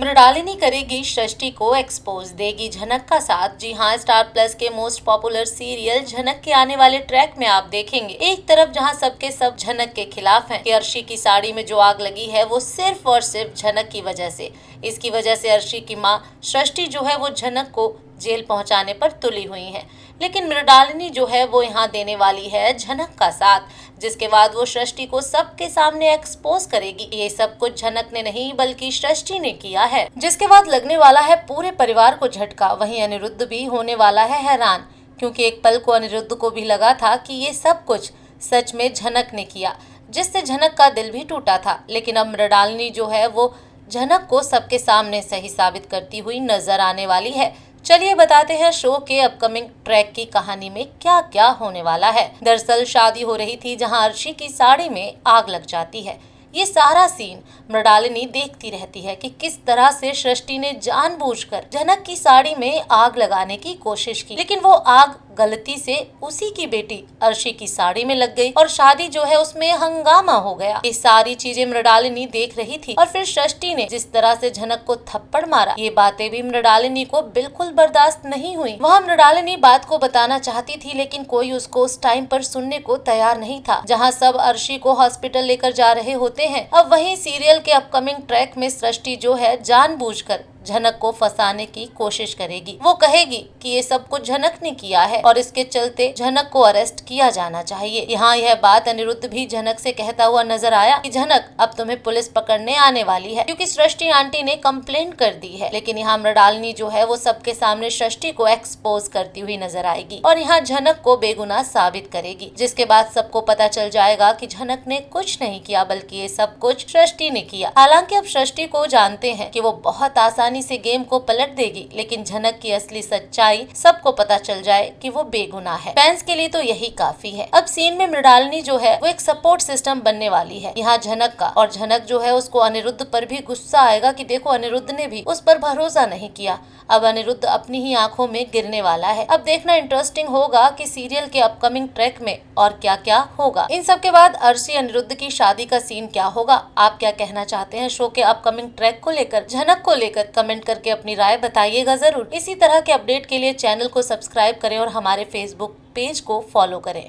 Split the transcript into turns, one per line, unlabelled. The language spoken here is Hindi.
मृणालिनी करेगी सृष्टि को एक्सपोज, देगी झनक का साथ। जी हाँ, स्टार प्लस के मोस्ट पॉपुलर सीरियल झनक के आने वाले ट्रैक में आप देखेंगे एक तरफ जहां सबके सब झनक के खिलाफ हैं कि अर्शी की साड़ी में जो आग लगी है वो सिर्फ और सिर्फ झनक की वजह से। इसकी वजह से अर्शी की माँ सृष्टि जो है वो झनक को जेल पहुंचाने पर तुली हुई है। लेकिन मृणालिनी जो है वो यहाँ देने वाली है झनक का साथ, जिसके बाद वो सृष्टि को सबके सामने एक्सपोज करेगी। ये सब कुछ झनक ने नहीं बल्कि सृष्टि ने किया है, जिसके बाद लगने वाला है पूरे परिवार को झटका। वहीं अनिरुद्ध भी होने वाला है हैरान, क्योंकि एक पल को अनिरुद्ध को भी लगा था कि ये सब कुछ सच में झनक ने किया, जिससे झनक का दिल भी टूटा था। लेकिन अब मृणालिनी जो है वो झनक को सबके सामने सही साबित करती हुई नजर आने वाली है। चलिए बताते हैं शो के अपकमिंग ट्रैक की कहानी में क्या क्या होने वाला है। दरअसल शादी हो रही थी जहां अर्शी की साड़ी में आग लग जाती है। ये सारा सीन मृणालिनी देखती रहती है कि किस तरह से सृष्टि ने जानबूझकर झनक की साड़ी में आग लगाने की कोशिश की, लेकिन वो आग गलती से उसी की बेटी अर्शी की साड़ी में लग गई और शादी जो है उसमें हंगामा हो गया। ये सारी चीजें मृणालिनी देख रही थी और फिर सृष्टि ने जिस तरह से झनक को थप्पड़ मारा, ये बातें भी मृणालिनी को बिल्कुल बर्दाश्त नहीं हुई। वह मृणालिनी बात को बताना चाहती थी, लेकिन कोई उसको उस टाइम पर सुनने को तैयार नहीं था। जहाँ सब अर्शी को हॉस्पिटल लेकर जा रहे होते हैं, अब वहीं सीरियल के अपकमिंग ट्रैक में सृष्टि जो है जानबूझकर झनक को फंसाने की कोशिश करेगी। वो कहेगी कि ये सब कुछ झनक ने किया है और इसके चलते झनक को अरेस्ट किया जाना चाहिए। यहाँ यह बात अनिरुद्ध भी झनक से कहता हुआ नजर आया कि झनक अब तुम्हें पुलिस पकड़ने आने वाली है, क्योंकि सृष्टि आंटी ने कंप्लेंट कर दी है। लेकिन यहाँ मृणालिनी जो है वो सबके सामने सृष्टि को एक्सपोज करती हुई नजर आएगी और यहाँ झनक को बेगुनाह साबित करेगी, जिसके बाद सबको पता चल जाएगा कि झनक ने कुछ नहीं किया बल्कि ये सब कुछ सृष्टि ने किया। हालांकि अब सृष्टि को जानते हैं कि वो बहुत आसानी से गेम को पलट देगी, लेकिन झनक की असली सच्चाई सबको पता चल जाए कि वो बेगुनाह है। फैंस के लिए तो यही काफी है। अब सीन में मृणालिनी जो है वो एक सपोर्ट सिस्टम बनने वाली है यहाँ झनक का, और झनक जो है उसको अनिरुद्ध पर भी गुस्सा आएगा कि देखो अनिरुद्ध ने भी उस पर भरोसा नहीं किया। अब अनिरुद्ध अपनी ही आंखों में गिरने वाला है। अब देखना इंटरेस्टिंग होगा कि सीरियल के अपकमिंग ट्रैक में और क्या क्या होगा। इन सब के बाद अर्शी अनिरुद्ध की शादी का सीन क्या होगा, आप क्या कहना चाहते हैं शो के अपकमिंग ट्रैक को लेकर, झनक को लेकर? कमेंट करके अपनी राय बताइएगा जरूर। इसी तरह के अपडेट के लिए चैनल को सब्सक्राइब करें और हमारे फेसबुक पेज को फॉलो करें।